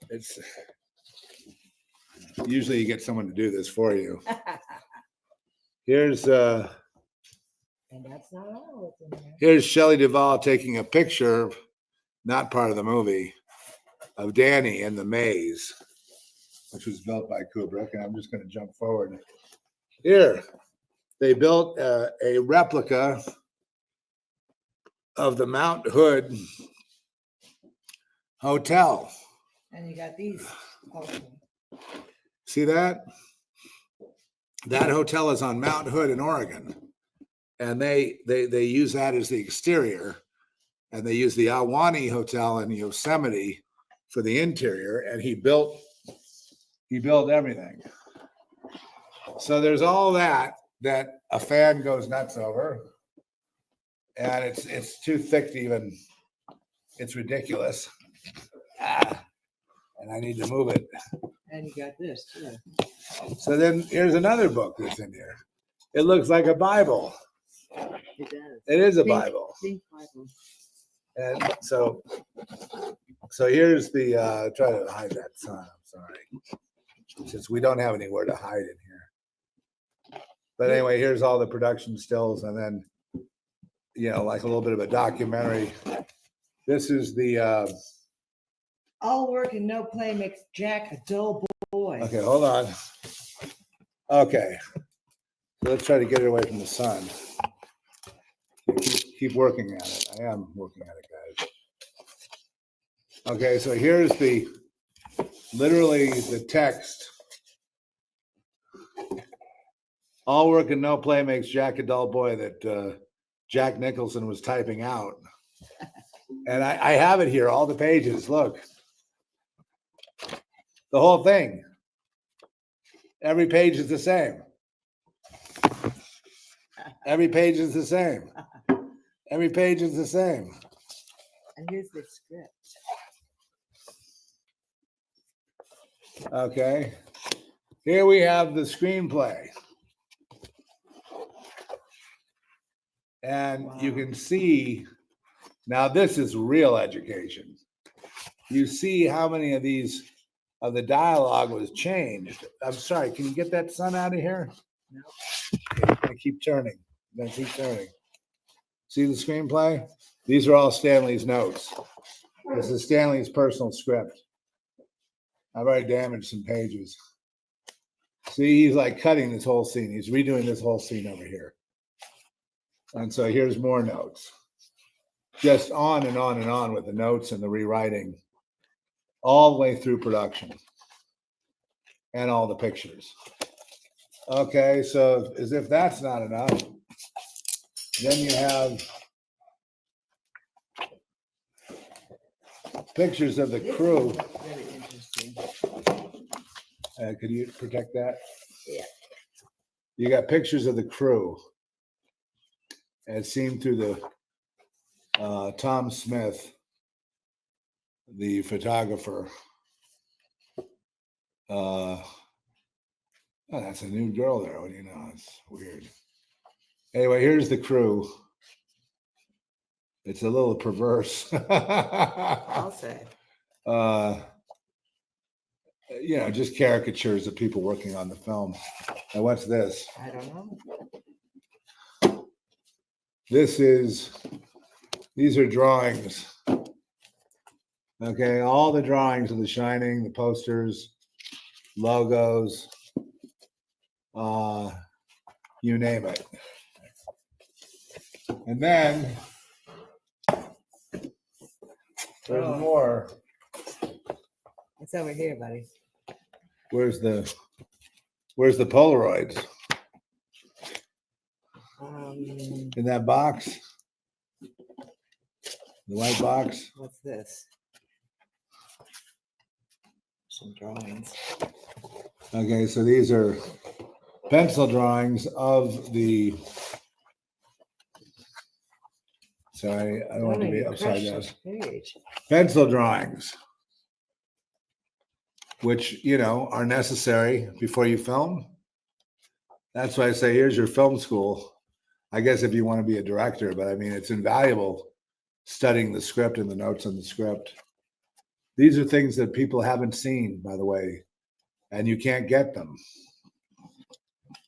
It's usually you get someone to do this for you. Here's
And that's not all what's in there.
here's Shelley Duvall taking a picture, not part of the movie, of Danny in the maze, which was built by Kubrick. And I'm just going to jump forward. Here, they built a replica of the Mount Hood Hotel.
And you got these. Also.
See that? That hotel is on Mount Hood in Oregon, and they use that as the exterior, and they use the Ahwahnee Hotel in Yosemite for the interior. And he built everything. So there's all that a fan goes nuts over, and it's too thick to even. It's ridiculous. And I need to move it.
And you got this too.
So then here's another book that's in here. It looks like a Bible.
It does.
It is a
Pink-
Bible.
Pink Bible.
And so here's the try to hide that sun. I'm sorry. Since we don't have anywhere to hide in here. But anyway, here's all the production stills, and then like a little bit of a documentary. This is the
All work and no play makes Jack a dull boy.
okay, hold on. Okay. So let's try to get it away from the sun. Keep working at it. I am working at it, guys. Okay, so here's literally the text. All work and no play makes Jack a dull boy that Jack Nicholson was typing out. And I have it here, all the pages. Look. The whole thing. Every page is the same. Every page is the same. Every page is the same.
And here's the script.
Okay. Here we have the screenplay. And you can see, now this is real education. You see how many of these of the dialogue was changed. I'm sorry, can you get that sun out of here?
No.
Okay, keep turning. Then keep turning. See the screenplay? These are all Stanley's notes. This is Stanley's personal script. I've already damaged some pages. See, he's like cutting this whole scene. He's redoing this whole scene over here. And so here's more notes. Just on and on and on with the notes and the rewriting. All the way through production and all the pictures. Okay, so as if that's not enough, then you have pictures of the
This
crew.
looks very interesting.
Could you protect that?
Yeah.
You got pictures of the crew as seen through the Tom Smith, the photographer. Oh, that's a new girl there. What do you know? It's weird. Anyway, here's the crew. It's a little perverse.
I'll say.
Just caricatures of people working on the film. And what's this?
I don't know.
These are drawings. Okay, all the drawings of The Shining, the posters, logos, you name it. And then there's more.
It's over here, buddy.
Where's the Polaroids? In that box? The white box?
What's this? Some drawings.
Okay, so these are pencil drawings of the. Sorry, I don't want to be upside down. Pencil drawings, which are necessary before you film. That's why I say here's your film school. I guess if you want to be a director, but I mean it's invaluable studying the script and the notes on the script. These are things that people haven't seen, by the way, and you can't get them.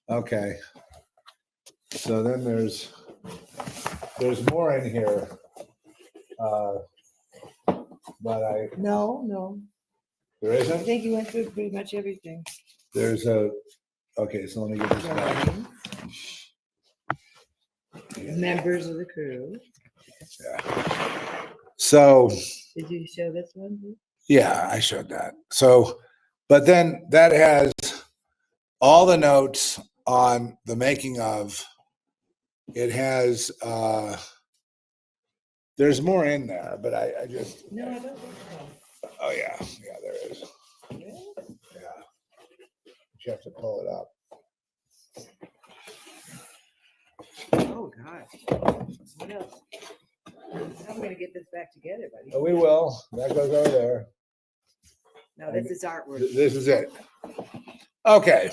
Okay. So then there's more in here. But
No.
there
I
isn't?
think you went through pretty much everything.
Okay, so let me get this back.
Members of the crew.
Yeah. So.
Did you show this one?
Yeah, I showed that. So, but then that has all the notes on the making of. It has, there's more in there, but I just.
No, I don't think so.
Oh, yeah, there is. Yeah. You have to pull it up.
Oh, gosh. What else? How are we going to get this back together, buddy?
Oh, we will. That goes over there.
No, this is artwork.
This is it. Okay.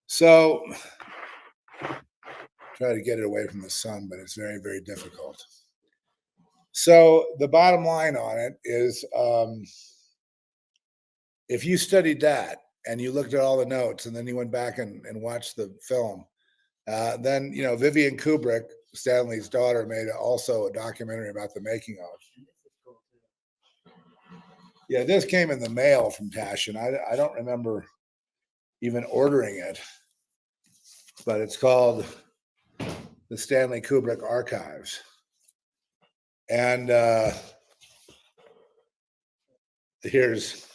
So, try to get it away from the sun, but it's very, very difficult. So the bottom line on it is, if you studied that and you looked at all the notes and then you went back and watched the film, then Vivian Kubrick, Stanley's daughter, made also a documentary about the making of. Yeah, this came in the mail from Taschen. I don't remember even ordering it, but it's called the Stanley Kubrick Archives. And here's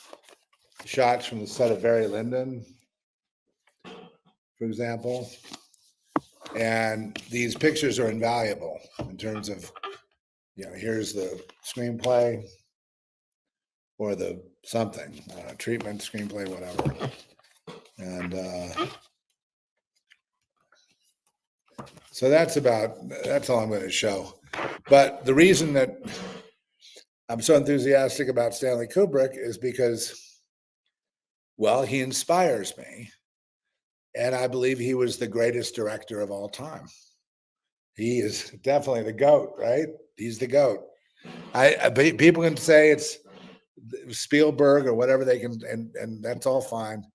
shots from the set of Barry Lyndon, for example. And these pictures are invaluable in terms of, here's the screenplay or the something, treatment, screenplay, whatever. And so that's all I'm going to show. But the reason that I'm so enthusiastic about Stanley Kubrick is because, well, he inspires me. And I believe he was the greatest director of all time. He is definitely the GOAT, right? He's the GOAT. People can say it's Spielberg or whatever they can, and that's all fine.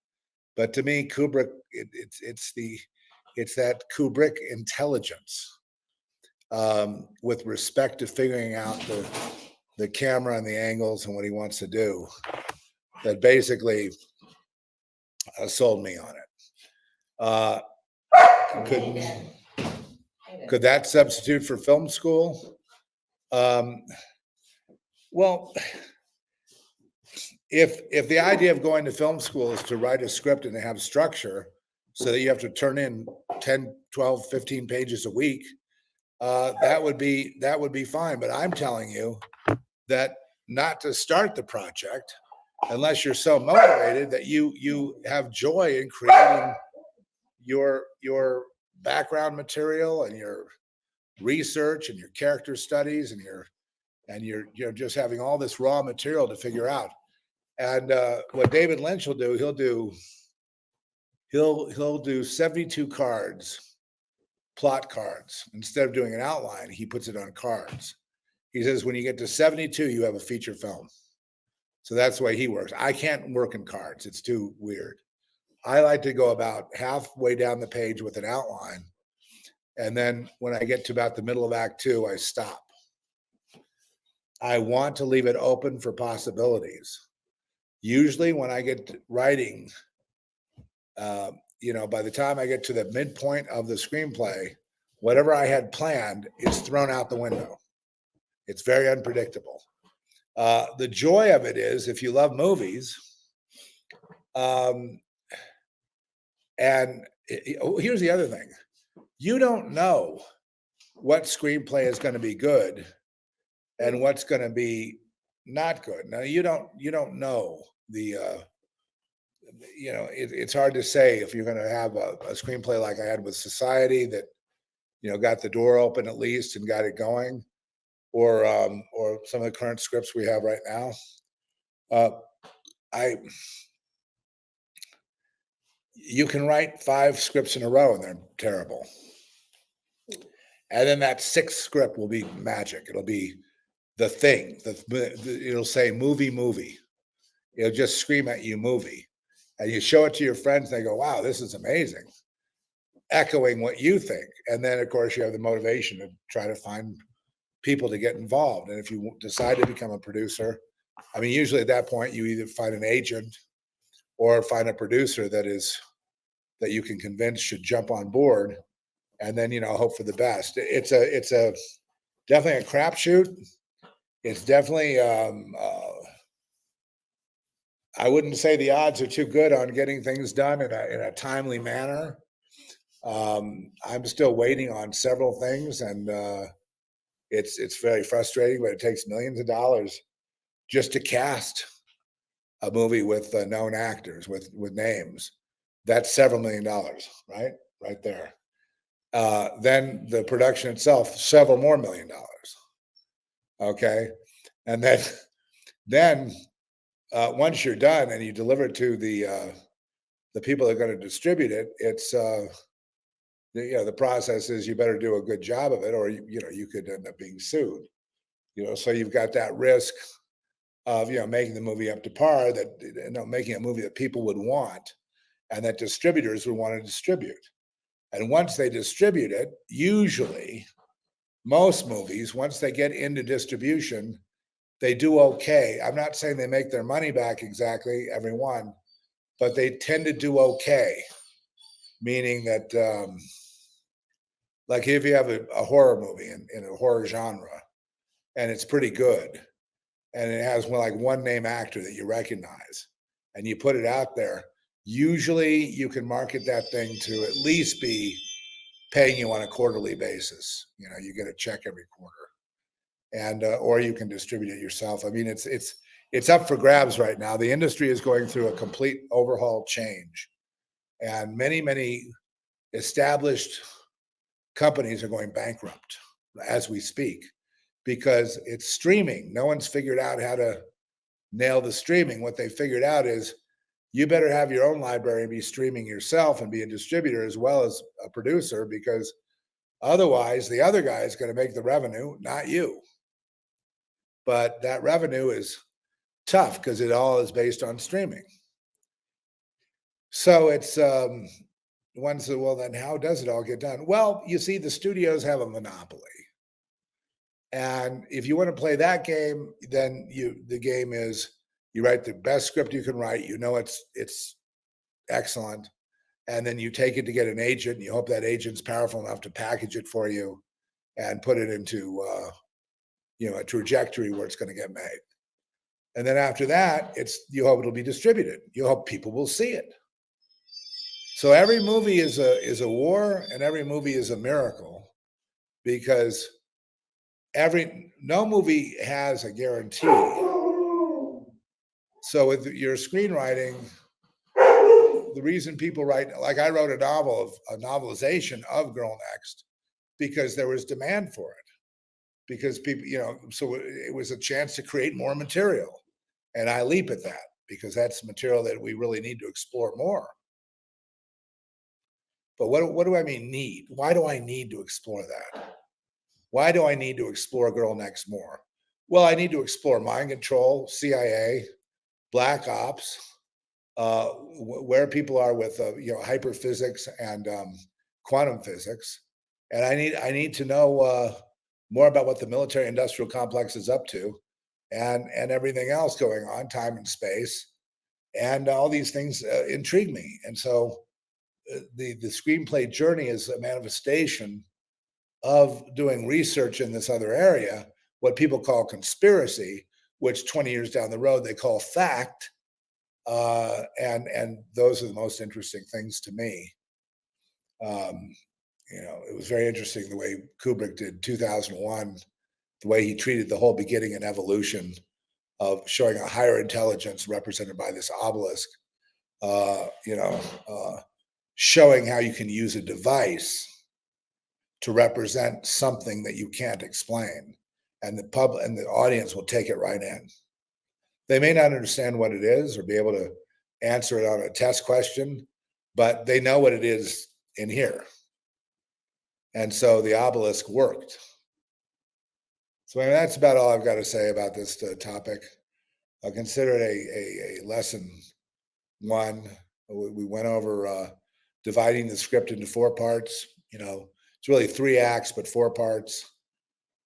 But to me, Kubrick, it's that Kubrick intelligence with respect to figuring out the camera and the angles and what he wants to do that basically sold me on it. Could that substitute for film school? Well, if the idea of going to film school is to write a script and to have structure so that you have to turn in 10, 12, 15 pages a week, that would be fine. But I'm telling you that not to start the project unless you're so motivated that you have joy in creating your background material and your research and your character studies and you're just having all this raw material to figure out. And what David Lynch will do, he'll do 72 cards, plot cards. Instead of doing an outline, he puts it on cards. He says when you get to 72, you have a feature film. So that's the way he works. I can't work in cards. It's too weird. I like to go about halfway down the page with an outline. And then when I get to about the middle of Act 2, I stop. I want to leave it open for possibilities. Usually when I get to writing, by the time I get to the midpoint of the screenplay, whatever I had planned is thrown out the window. It's very unpredictable. The joy of it is, if you love movies, here's the other thing. You don't know what screenplay is going to be good and what's going to be not good. Now, you don't know it's hard to say if you're going to have a screenplay like I had with Society that, got the door open at least and got it going, or some of the current scripts we have right now. You can write 5 scripts in a row and they're terrible. And then that 6th script will be magic. It'll be the thing. It'll say movie. It'll just scream at you movie. And you show it to your friends and they go, wow, this is amazing. Echoing what you think. And then, of course, you have the motivation to try to find people to get involved. And if you decide to become a producer, usually at that point, you either find an agent or find a producer that you can convince should jump on board, and then hope for the best. It's definitely a crapshoot. It's definitely I wouldn't say the odds are too good on getting things done in a timely manner. I'm still waiting on several things, and it's very frustrating. But it takes millions of dollars just to cast a movie with known actors with names. That's several $1 million, right there. Then the production itself, several more $1 million. Okay, and then once you're done and you deliver it to the people that are going to distribute it, it's the process is you better do a good job of it, or you could end up being sued. So you've got that risk of making the movie up to par, that making a movie that people would want and that distributors would want to distribute. And once they distribute it, usually most movies, once they get into distribution, they do okay. I'm not saying they make their money back exactly, every one, but they tend to do okay. Meaning that, like if you have a horror movie in a horror genre, and it's pretty good, and it has one name actor that you recognize, and you put it out there, usually you can market that thing to at least be paying you on a quarterly basis. You get a check every quarter, and or you can distribute it yourself. It's up for grabs right now. The industry is going through a complete overhaul change, and many established companies are going bankrupt as we speak because it's streaming. No one's figured out how to nail the streaming. What they figured out is you better have your own library and be streaming yourself and be a distributor as well as a producer, because otherwise the other guy is going to make the revenue, not you. But that revenue is tough because it all is based on streaming. So it's one said, well, then how does it all get done? Well, you see, the studios have a monopoly. And if you want to play that game, then the game is you write the best script you can write. It's excellent. And then you take it to get an agent. And you hope that agent's powerful enough to package it for you and put it into a trajectory where it's going to get made. And then after that, you hope it'll be distributed. You hope people will see it. So every movie is a war, and every movie is a miracle, because no movie has a guarantee. So with your screenwriting, the reason people write, like I wrote a novelization of Girl Next because there was demand for it. Because people, so it was a chance to create more material. And I leap at that because that's material that we really need to explore more. But what do I mean need? Why do I need to explore that? Why do I need to explore Girl Next more? Well, I need to explore mind control, CIA, black ops, where people are with hyperphysics and quantum physics, and I need to know more about what the military-industrial complex is up to, and everything else going on, time and space, and all these things intrigue me. And so the screenplay journey is a manifestation of doing research in this other area, what people call conspiracy, which 20 years down the road they call fact. And those are the most interesting things to me. It was very interesting the way Kubrick did 2001, the way he treated the whole beginning and evolution of showing a higher intelligence represented by this obelisk, showing how you can use a device to represent something that you can't explain, and the public and the audience will take it right in. They may not understand what it is or be able to answer it on a test question, but they know what it is in here. And so the obelisk worked. So that's about all I've got to say about this topic. I consider it a lesson one. We went over dividing the script into 4 parts. It's really 3 acts, but 4 parts.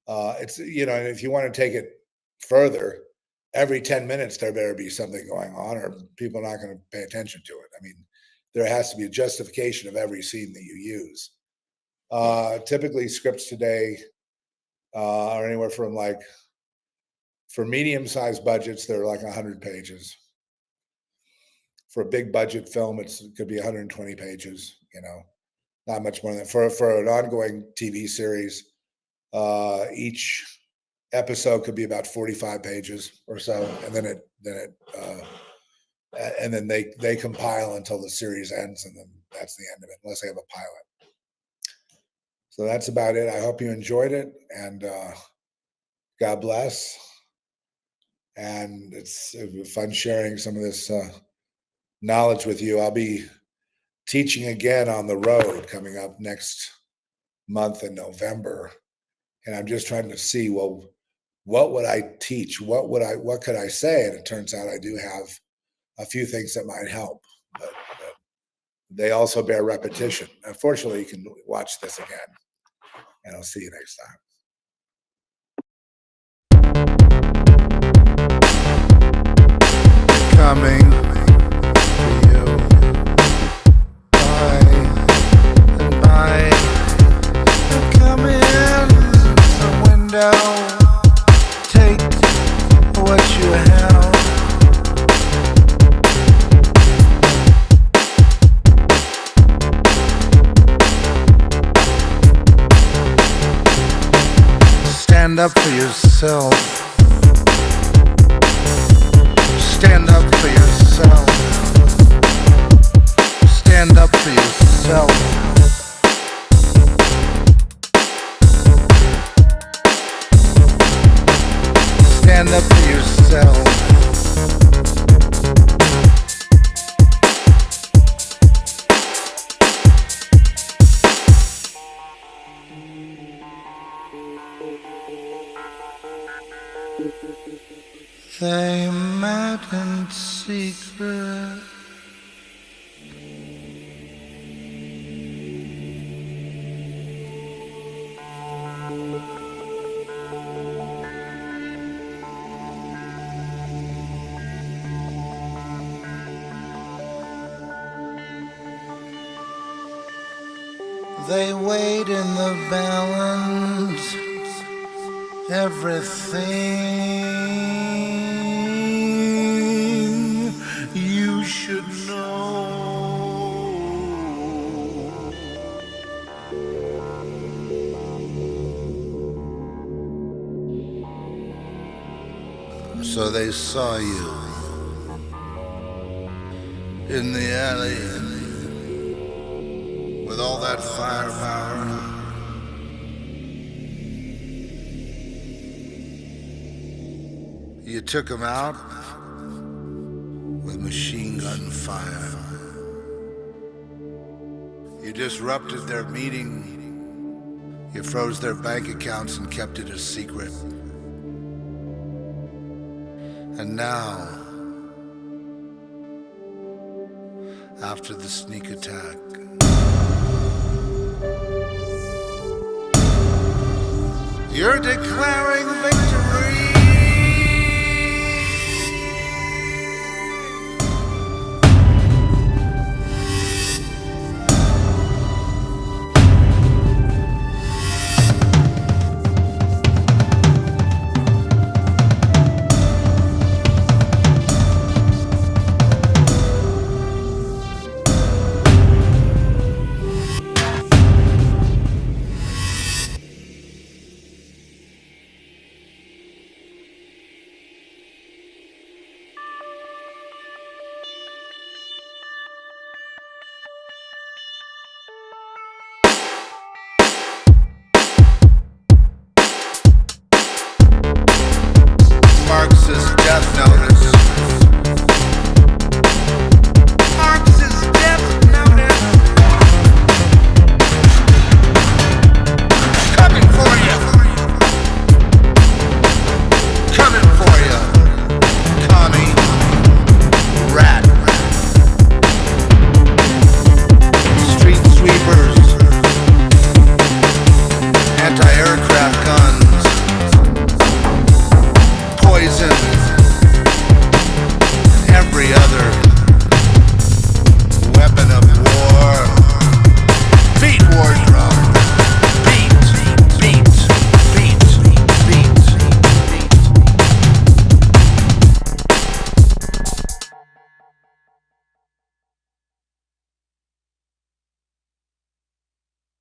And if you want to take it further, every 10 minutes there better be something going on, or people are not going to pay attention to it. I mean, there has to be a justification of every scene that you use. Typically, scripts today are anywhere from for medium-sized budgets, they're like 100 pages. For a big budget film, it could be 120 pages. Not much more than that. For an ongoing TV series, each episode could be about 45 pages or so, and then they compile until the series ends, and then that's the end of it, unless they have a pilot. So that's about it. I hope you enjoyed it, and God bless. And it's fun sharing some of this knowledge with you. I'll be teaching again on the road coming up next month in November, and I'm just trying to see, well, what would I teach? What could I say? And it turns out I do have a few things that might help, but they also bear repetition. Unfortunately, you can watch this again, and I'll see you next time. Coming to you by and by, come in the window, take what you have. Stand up for yourself. Stand up for yourself. Stand up for yourself. Stand up for yourself. They met in secret. They weighed in the balance everything you should know.
So they saw you in the alley with all that firepower. You took him out with machine gun fire. You disrupted their meeting. You froze their bank accounts and kept it a secret. And now, after the sneak attack, you're declaring victory.